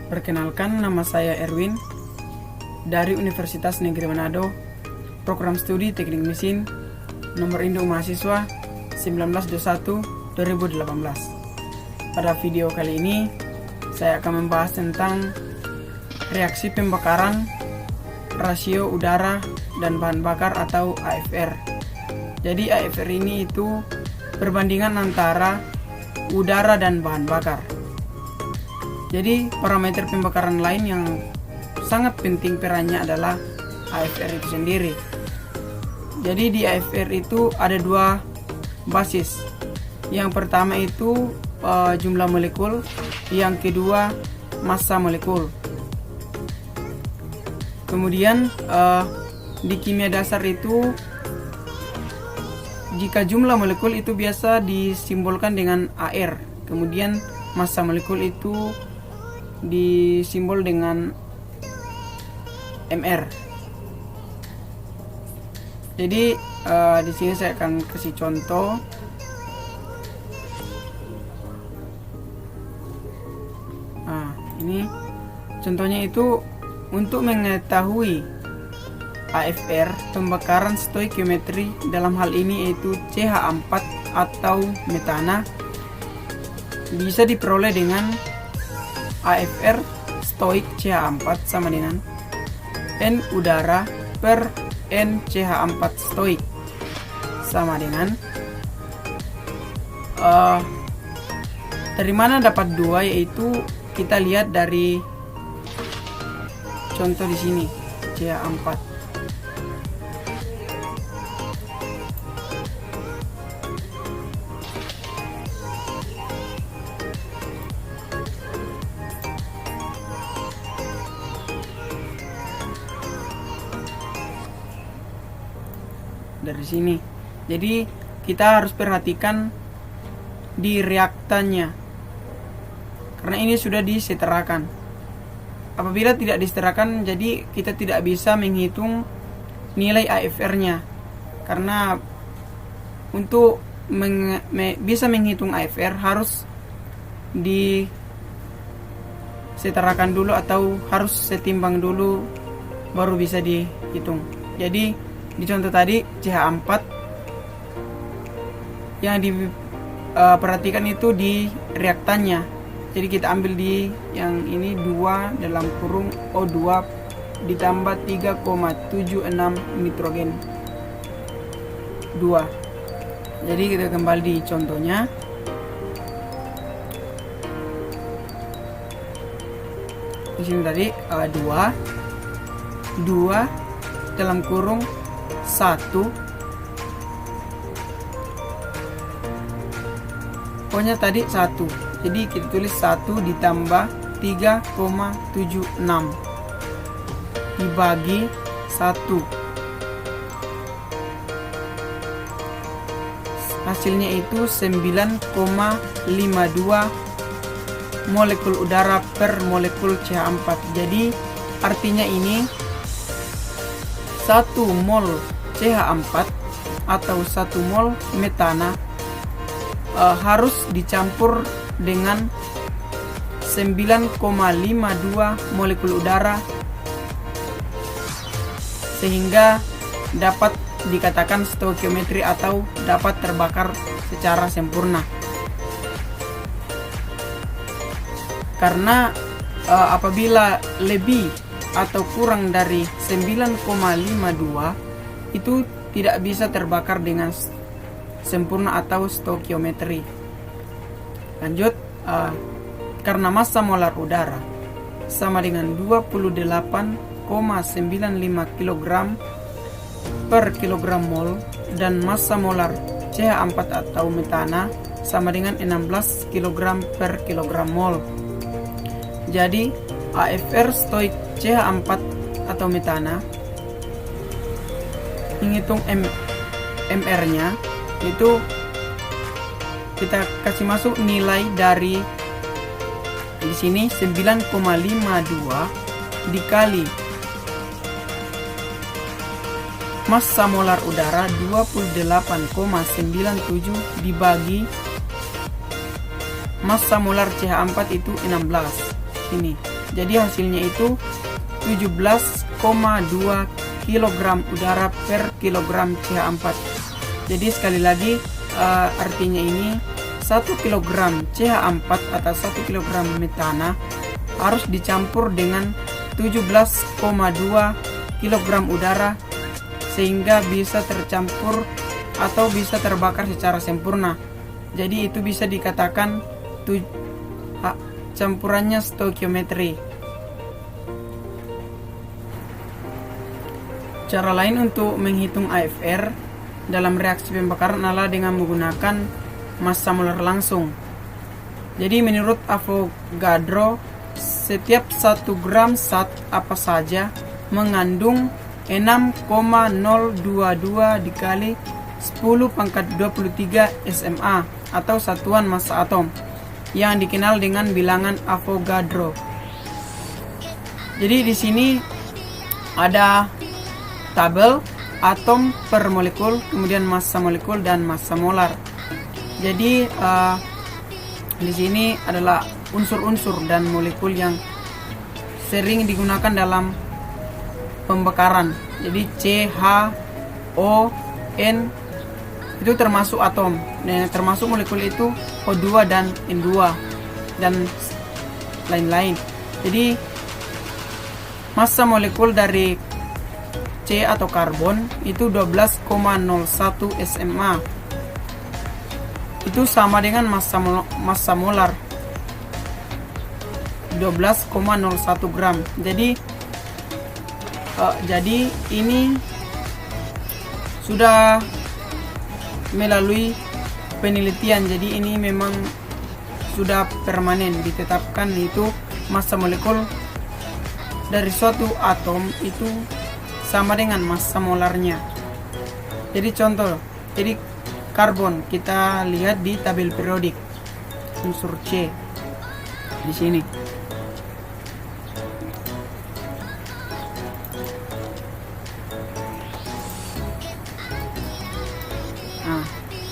Perkenalkan, nama saya Erwin dari Universitas Negeri Manado, Program Studi Teknik Mesin, nomor induk mahasiswa 1921-2018. Pada video kali ini, saya akan membahas tentang reaksi pembakaran rasio udara dan bahan bakar atau AFR. Jadi AFR ini itu perbandingan antara udara dan bahan bakar. Jadi parameter pembakaran lain yang sangat penting perannya adalah AFR itu sendiri. Jadi di AFR itu ada dua basis. Yang pertama itu jumlah molekul, yang kedua massa molekul. Kemudian di kimia dasar itu jika jumlah molekul itu biasa disimbolkan dengan AR. Kemudian massa molekul itu disimbol dengan MR. Jadi di sini saya akan kasih contoh. Ini contohnya itu untuk mengetahui AFR pembakaran stoikiometri, dalam hal ini yaitu CH4 atau metana, bisa diperoleh dengan AFR stoik CH4 sama dengan N udara per N CH4 stoik sama dengan dari mana dapat dua, yaitu kita lihat dari contoh di sini CH4. Dari sini, jadi kita harus perhatikan di reaktannya, karena ini sudah disetarakan. Apabila tidak disetarakan, jadi kita tidak bisa menghitung nilai AFR-nya, karena untuk bisa menghitung AFR harus disetarakan dulu atau harus setimbang dulu baru bisa dihitung. Jadi di contoh tadi CH4 yang diperhatikan itu di reaktannya. Jadi kita ambil di yang ini 2 dalam kurung O2 ditambah 3,76 nitrogen 2. Jadi kita kembali di contohnya. Di sini tadi 2 dalam kurung 1, pokoknya tadi 1, jadi kita tulis 1 ditambah 3,76 dibagi 1, hasilnya itu 9,52 molekul udara per molekul CH4. Jadi artinya ini 1 mol CH4 atau 1 mol metana harus dicampur dengan 9,52 molekul udara sehingga dapat dikatakan stoikiometri atau dapat terbakar secara sempurna. Karena apabila lebih atau kurang dari 9,52 itu tidak bisa terbakar dengan sempurna atau stoikiometri. Lanjut, karena massa molar udara sama dengan 28,95 kg per kilogram mol dan massa molar CH4 atau metana sama dengan 16 kg per kilogram mol. Jadi AFR stoik CH4 atau metana, menghitung MR-nya itu kita kasih masuk nilai dari di sini 9,52 dikali massa molar udara 28,97 dibagi massa molar CH4 itu 16. Ini Jadi hasilnya itu 17,2 kg udara per kilogram CH4. Jadi sekali lagi artinya ini 1 kg CH4 atau 1 kg metana harus dicampur dengan 17,2 kg udara sehingga bisa tercampur atau bisa terbakar secara sempurna. Jadi itu bisa dikatakan campurannya stoikiometri. Cara lain untuk menghitung AFR dalam reaksi pembakaran adalah dengan menggunakan massa molar langsung. Jadi menurut Avogadro, setiap 1 gram zat apa saja mengandung 6,022 dikali 10⁻23 SMA atau satuan massa atom yang dikenal dengan bilangan Avogadro. Jadi di sini ada tabel atom per molekul, kemudian massa molekul dan massa molar. Jadi di sini adalah unsur-unsur dan molekul yang sering digunakan dalam pembakaran. Jadi C, H, O, N itu termasuk atom. Nah, termasuk molekul itu O2 dan N2 dan lain-lain. Jadi massa molekul dari C atau karbon itu 12,01 SMA. Itu sama dengan massa molar 12,01 gram. Jadi ini sudah melalui penelitian. Jadi ini memang sudah permanen ditetapkan, itu massa molekul dari suatu atom itu sama dengan massa molarnya. Jadi contoh, jadi karbon kita lihat di tabel periodik unsur C di sini. Nah,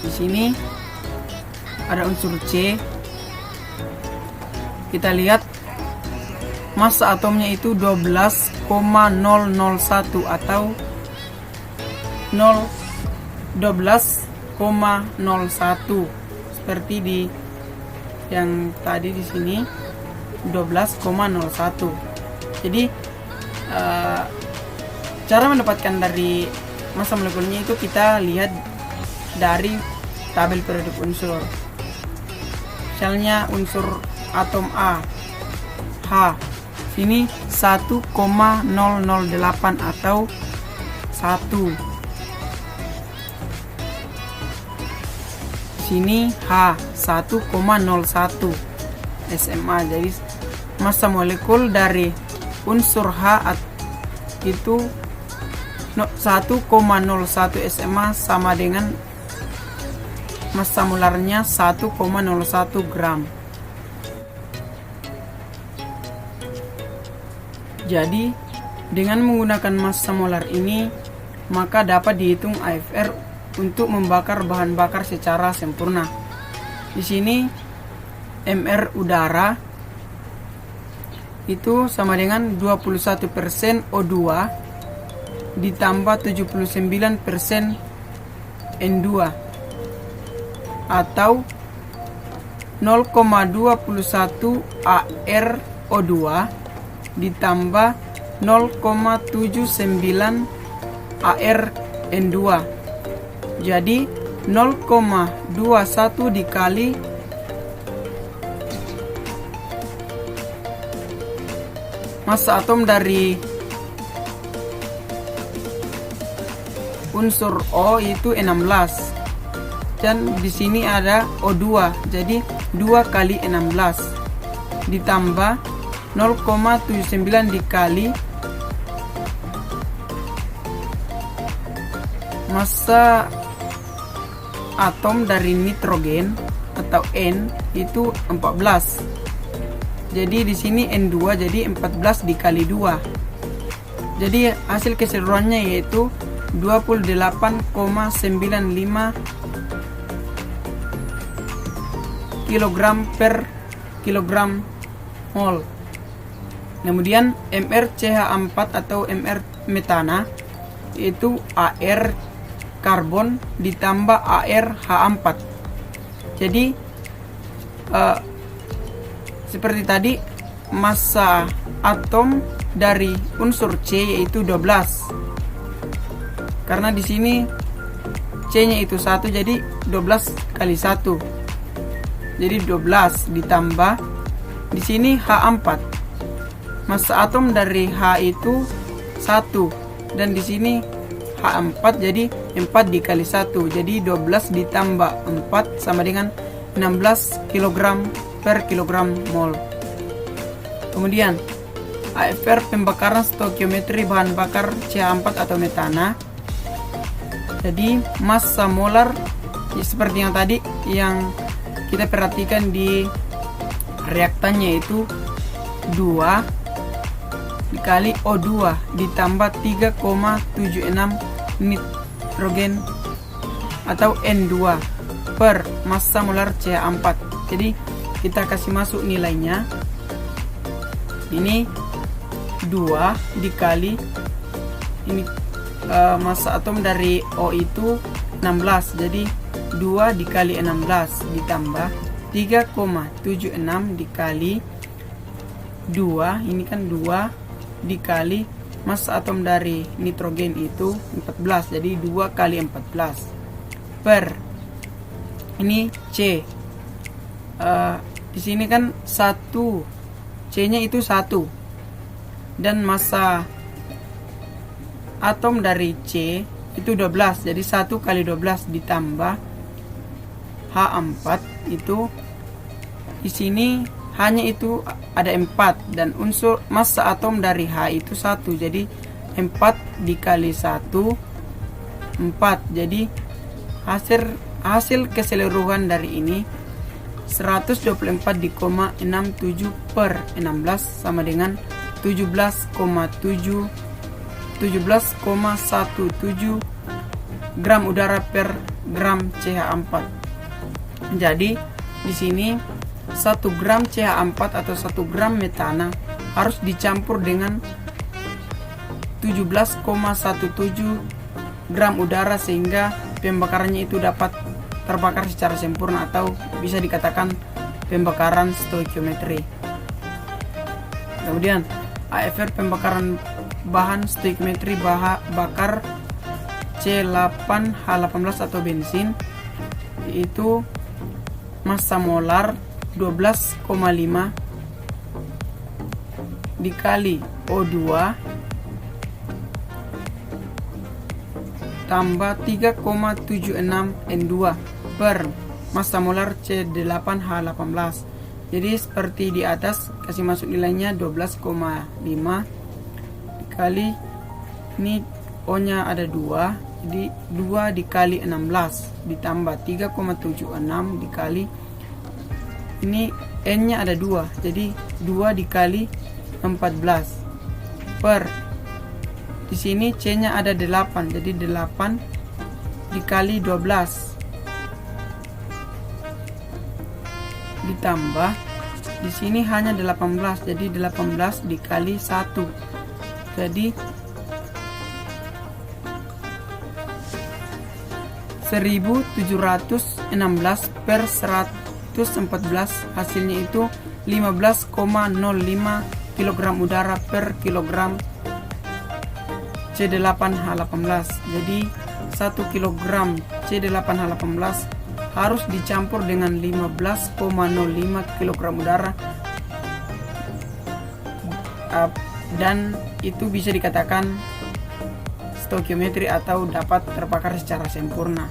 di sini ada unsur C. Kita lihat massa atomnya itu 12,001 atau 12,01 seperti di yang tadi di sini 12,01. Jadi cara mendapatkan dari massa molekulnya itu kita lihat dari tabel periodik unsur. Misalnya unsur atom A, H, sini 1,008 atau 1. Sini H 1,01 SMA. Jadi massa molekul dari unsur H itu 1,01 SMA sama dengan massa molarnya 1,01 gram. Jadi dengan menggunakan massa molar ini maka dapat dihitung AFR untuk membakar bahan bakar secara sempurna. Di sini MR udara itu sama dengan 21% O2 ditambah 79% N2 atau 0,21 ArO2 ditambah 0,79 ArN2. Jadi 0,21 dikali massa atom dari unsur O itu 16. Dan di sini ada O2. Jadi 2 kali 16 ditambah 0,79 dikali massa atom dari nitrogen atau N itu 14. Jadi di sini N2 jadi 14 dikali 2. Jadi hasil keseluruhannya yaitu 28,95 kg per kilogram mol. Kemudian MrCH4 atau Mr metana itu air karbon ditambah air H4. Jadi seperti tadi, massa atom dari unsur C yaitu 12. Karena di sini C-nya itu 1, jadi 12 kali 1. Jadi 12 ditambah di sini H4. Massa atom dari H itu 1 dan di sini H4, jadi 4 dikali 1, jadi 12 ditambah 4 sama dengan 16 kg per kilogram mol. Kemudian AFR pembakaran stoikiometri bahan bakar CH4 atau metana. Jadi massa molar seperti yang tadi yang kita perhatikan di reaktannya itu 2 dikali O2 ditambah 3,76 nitrogen atau N2 per massa molar CH4. Jadi kita kasih masuk nilainya. Ini 2 dikali ini massa atom dari O itu 16, jadi 2 dikali 16 ditambah 3,76 dikali 2, ini kan 2 dikali massa atom dari nitrogen itu 14, jadi 2 kali 14 per ini C. Di sini kan 1, C-nya itu 1 dan massa atom dari C itu 12, jadi 1 kali 12 ditambah H4 itu di sini hanya itu ada 4 dan unsur massa atom dari H itu 1, jadi 4 dikali 1 4, jadi hasil keseluruhan dari ini 124,67 per 16 sama dengan 17,17 gram udara per gram CH4. Jadi di sini 1 gram CH4 atau 1 gram metana harus dicampur dengan 17,17 gram udara sehingga pembakarannya itu dapat terbakar secara sempurna atau bisa dikatakan pembakaran stoikiometri. Kemudian AFR pembakaran bahan stoikiometri bakar C8H18 atau bensin, yaitu massa molar 12,5 dikali O2 tambah 3,76 N2 per massa molar C8H18. Jadi seperti di atas, kasih masuk nilainya 12,5 dikali ini O nya ada 2, jadi 2 dikali 16 ditambah 3,76 dikali ini N nya ada 2, jadi 2 dikali 14 per di sini C nya ada 8, jadi 8 dikali 12 ditambah di sini hanya 18, jadi 18 dikali 1, jadi 1716 per 114, hasilnya itu 15,05 kg udara per kilogram C8H18. Jadi 1 kg C8H18 harus dicampur dengan 15,05 kg udara, dan itu bisa dikatakan stoikiometri atau dapat terbakar secara sempurna.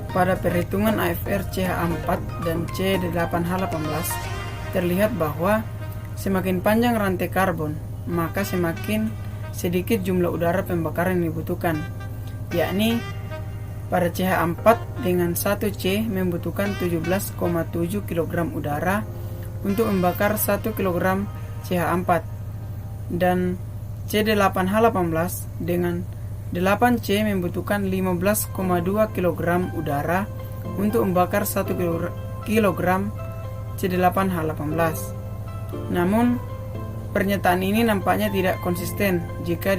Pada perhitungan AFR CH4 dan C8H18 terlihat bahwa semakin panjang rantai karbon, maka semakin sedikit jumlah udara pembakaran yang dibutuhkan, yakni pada CH4 dengan 1C membutuhkan 17,7 kg udara untuk membakar 1 kg CH4, dan C8H18 dengan 8C membutuhkan 15,2 kg udara untuk membakar 1 kg kilogram C8H18. Namun pernyataan ini nampaknya tidak konsisten jika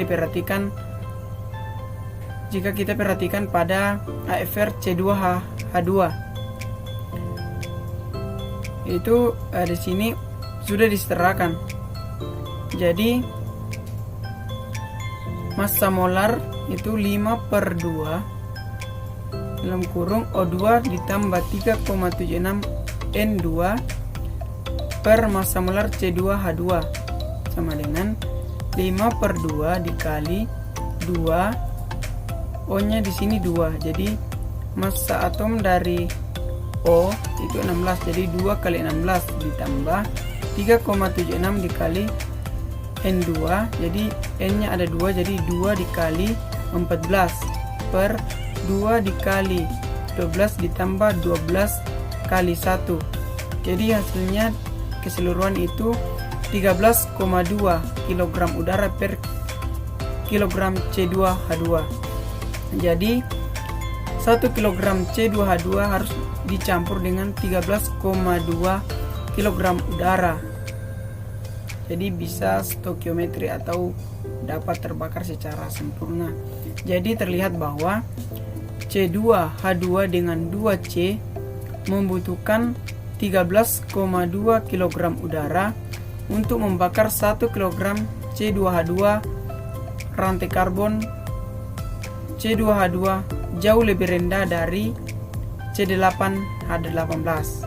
kita perhatikan pada AFR C2H2. Itu di sini sudah disetarakan. Jadi massa molar itu 5/2 dalam kurung O2 ditambah 3,76 N2 per massa molar C2H2 sama dengan 5/2 dikali 2, O nya di sini 2. Jadi massa atom dari O itu 16, jadi 2 kali 16 ditambah 3,76 dikali N2, jadi N nya ada 2, jadi 2 dikali 14 per 2 dikali 12 ditambah 12 kali 1. Jadi hasilnya keseluruhan itu 13,2 kg udara per kilogram C2H2. Jadi 1 kg C2H2 harus dicampur dengan 13,2 kg udara. Jadi bisa stoikiometri atau dapat terbakar secara sempurna. Jadi terlihat bahwa C2H2 dengan 2C membutuhkan 13,2 kg udara untuk membakar 1 kg C2H2. Rantai karbon C2H2 jauh lebih rendah dari C8H18.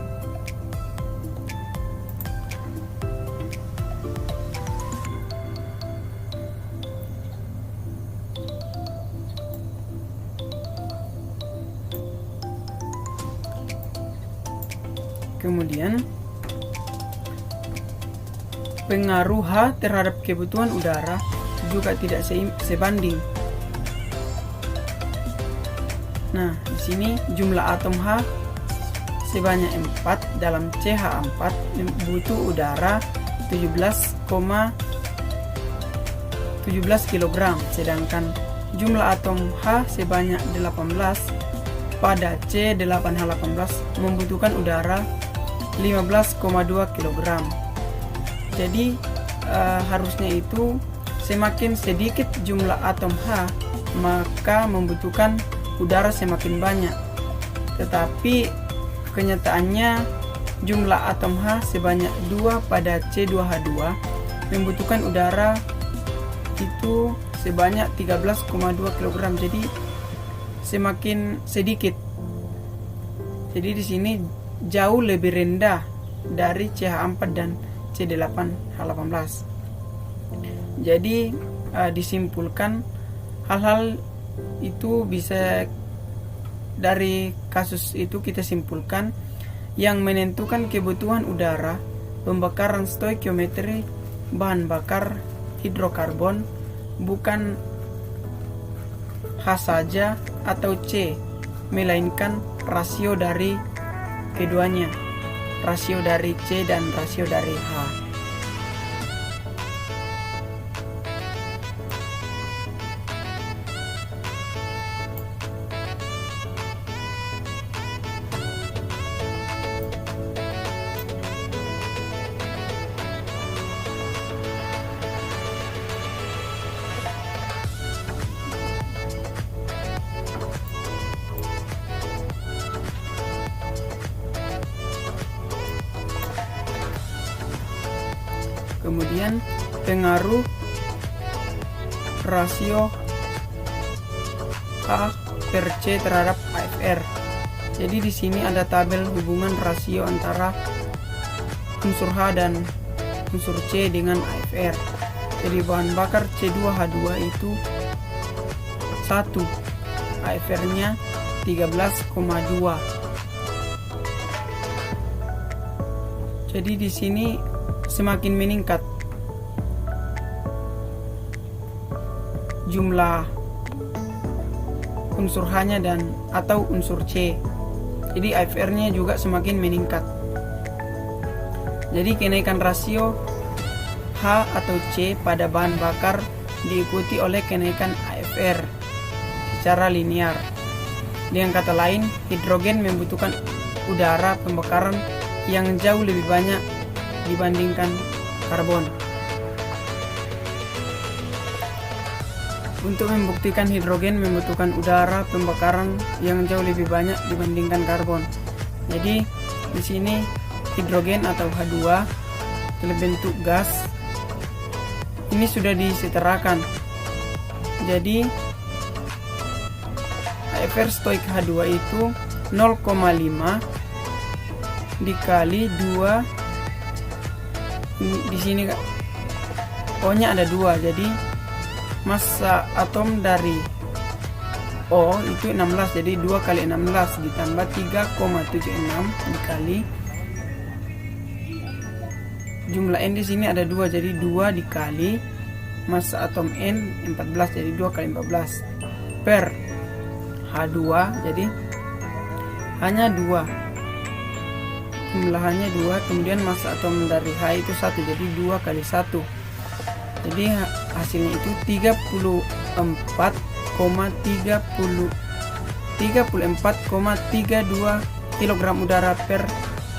Kemudian pengaruh H terhadap kebutuhan udara juga tidak sebanding. Nah, di sini jumlah atom H sebanyak 4 dalam CH4 butuh udara 17 kg, sedangkan jumlah atom H sebanyak 18 pada C8H18 membutuhkan udara 15,2 kg. Jadi harusnya itu semakin sedikit jumlah atom H maka membutuhkan udara semakin banyak. Tetapi kenyataannya jumlah atom H sebanyak 2 pada C2H2 membutuhkan udara itu sebanyak 13,2 kg. Jadi semakin sedikit. Jadi di sini jauh lebih rendah dari CH4 dan C8H18. Jadi disimpulkan hal-hal itu bisa dari kasus itu kita simpulkan yang menentukan kebutuhan udara pembakaran stoikiometri bahan bakar hidrokarbon bukan H saja atau C, melainkan rasio dari keduanya, rasio dari C dan rasio dari H. Kemudian pengaruh rasio H per C terhadap AFR. Jadi di sini ada tabel hubungan rasio antara unsur H dan unsur C dengan AFR. Jadi bahan bakar C2H2 itu 1, AFR-nya 13,2. Jadi di sini semakin meningkat jumlah unsur H-nya dan atau unsur C. Jadi AFR-nya juga semakin meningkat. Jadi kenaikan rasio H atau C pada bahan bakar diikuti oleh kenaikan AFR secara linear. Dengan kata lain, hidrogen membutuhkan udara pembakaran yang jauh lebih banyak dibandingkan karbon. Untuk membuktikan hidrogen membutuhkan udara pembakaran yang jauh lebih banyak dibandingkan karbon. Jadi di sini hidrogen atau H2 dalam bentuk gas ini sudah disetarakan. Jadi AFR stoik H2 itu 0,5 dikali 2, di sini O-nya ada 2, jadi massa atom dari O itu 16, jadi 2 kali 16 ditambah 3,76 dikali jumlah N di sini ada 2, jadi 2 dikali massa atom N 14, jadi 2 kali 14 per H2, jadi hanya 2, jumlahannya 2, kemudian massa atom dari H itu 1, jadi 2 kali 1, jadi hasilnya itu 34,32 kg udara per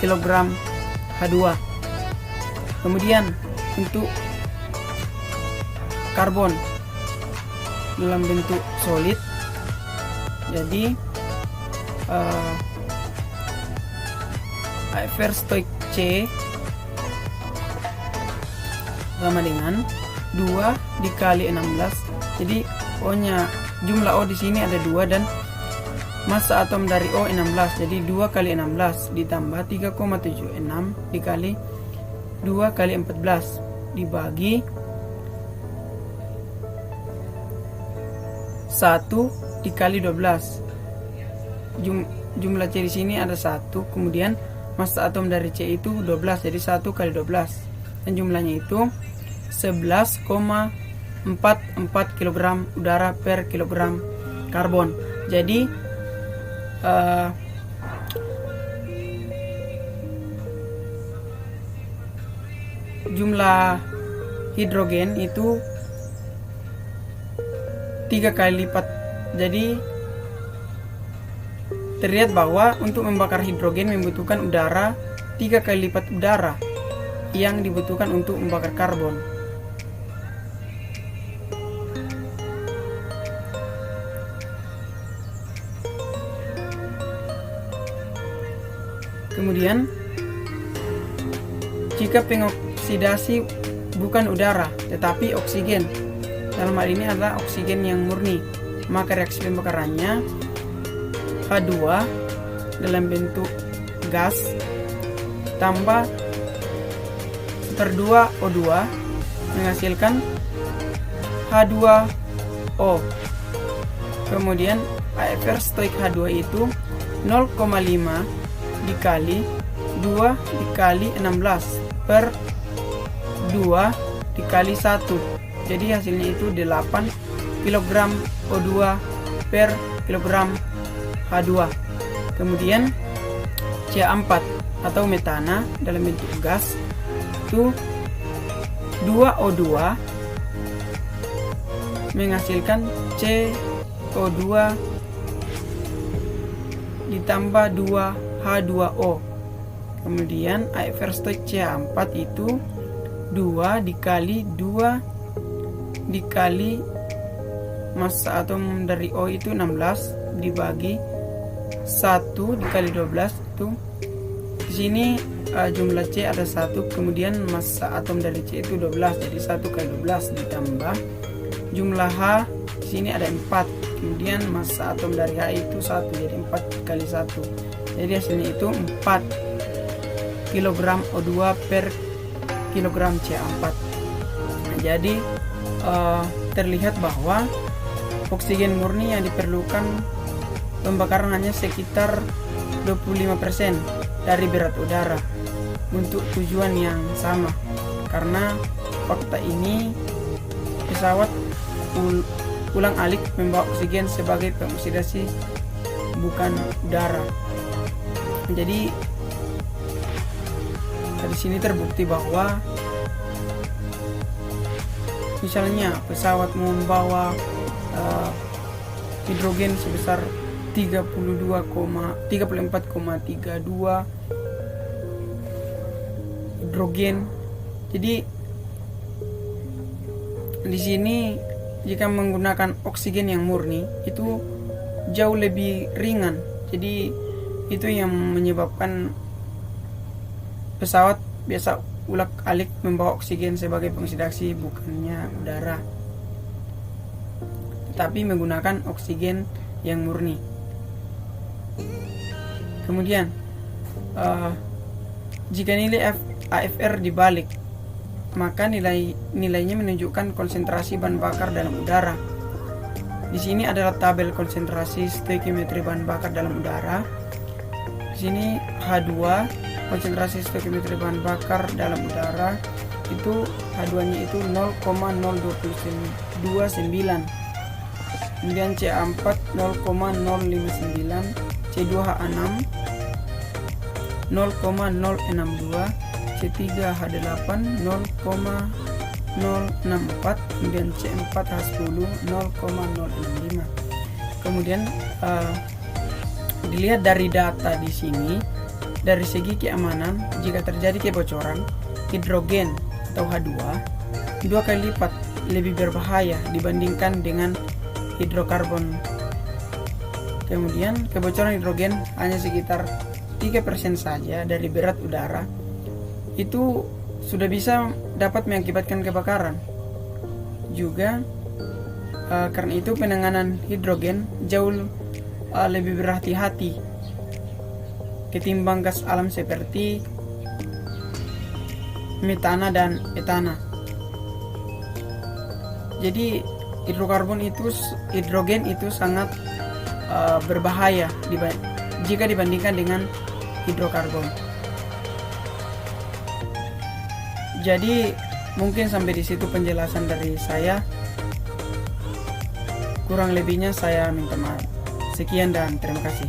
kilogram H2. Kemudian untuk karbon dalam bentuk solid, jadi AFR stoik C sama dengan 2 dikali 16, jadi O nya jumlah O di sini ada 2 dan massa atom dari O 16, jadi 2 kali 16 ditambah 3,76 dikali 2 kali 14 dibagi 1 dikali 12. Jumlah C di sini ada 1, kemudian massa atom dari C itu 12, jadi 1 kali 12, dan jumlahnya itu 11,44 kg udara per kilogram karbon. Jadi jumlah hidrogen itu 3 kali lipat. Jadi terlihat bahwa untuk membakar hidrogen membutuhkan udara 3 kali lipat udara yang dibutuhkan untuk membakar karbon. Kemudian jika pengoksidasi bukan udara tetapi oksigen, dalam hal ini adalah oksigen yang murni, maka reaksi pembakarannya H2 dalam bentuk gas tambah 1/2 O2 menghasilkan H2O. Kemudian AFR stoik H2 itu 0,5 dikali 2 dikali 16 per 2 dikali 1, jadi hasilnya itu 8 kg O2 per kilogram H2. Kemudian CH4 atau metana dalam bentuk gas itu 2O2 menghasilkan CO2 ditambah 2H2O. Kemudian AFR stoik CH4 itu 2 dikali 2 dikali massa atom dari O itu 16 dibagi 1 dikali 12 itu di sini jumlah C ada 1, kemudian massa atom dari C itu 12, jadi 1 kali 12 ditambah jumlah H di sini ada 4, kemudian massa atom dari H itu 1, jadi 4 kali 1, jadi hasilnya itu 4 kg O2 per kilogram CH4. Jadi terlihat bahwa oksigen murni yang diperlukan pembakaran hanya sekitar 25% dari berat udara untuk tujuan yang sama, karena fakta ini pesawat ulang alik membawa oksigen sebagai pengoksidasi bukan udara. Jadi dari sini terbukti bahwa misalnya pesawat membawa hidrogen sebesar 34,32 hidrogen. Jadi di sini jika menggunakan oksigen yang murni itu jauh lebih ringan. Jadi itu yang menyebabkan pesawat biasa ulak-alik membawa oksigen sebagai pengisi dasi, bukannya udara, tetapi menggunakan oksigen yang murni. Kemudian jika nilai AFR dibalik, maka nilainya menunjukkan konsentrasi bahan bakar dalam udara. Di sini adalah tabel konsentrasi stoikiometri bahan bakar dalam udara. Di sini H2, konsentrasi stoikiometri bahan bakar dalam udara itu H2-nya itu 0,0229. Kemudian CA4 0,059, C2H6 0,062, C3H8 0,064, kemudian C4H10 0,065. Kemudian dilihat dari data di sini, dari segi keamanan, jika terjadi kebocoran, hidrogen atau H2 2 kali lipat lebih berbahaya dibandingkan dengan hidrokarbon. Kemudian kebocoran hidrogen hanya sekitar 3% saja dari berat udara, itu sudah bisa dapat mengakibatkan kebakaran. Juga karena itu penanganan hidrogen jauh lebih berhati-hati ketimbang gas alam seperti metana dan etana. Jadi hidrogen itu sangat berbahaya jika dibandingkan dengan hidrokarbon. Jadi mungkin sampai di situ penjelasan dari saya. Kurang lebihnya saya minta maaf. Sekian dan terima kasih.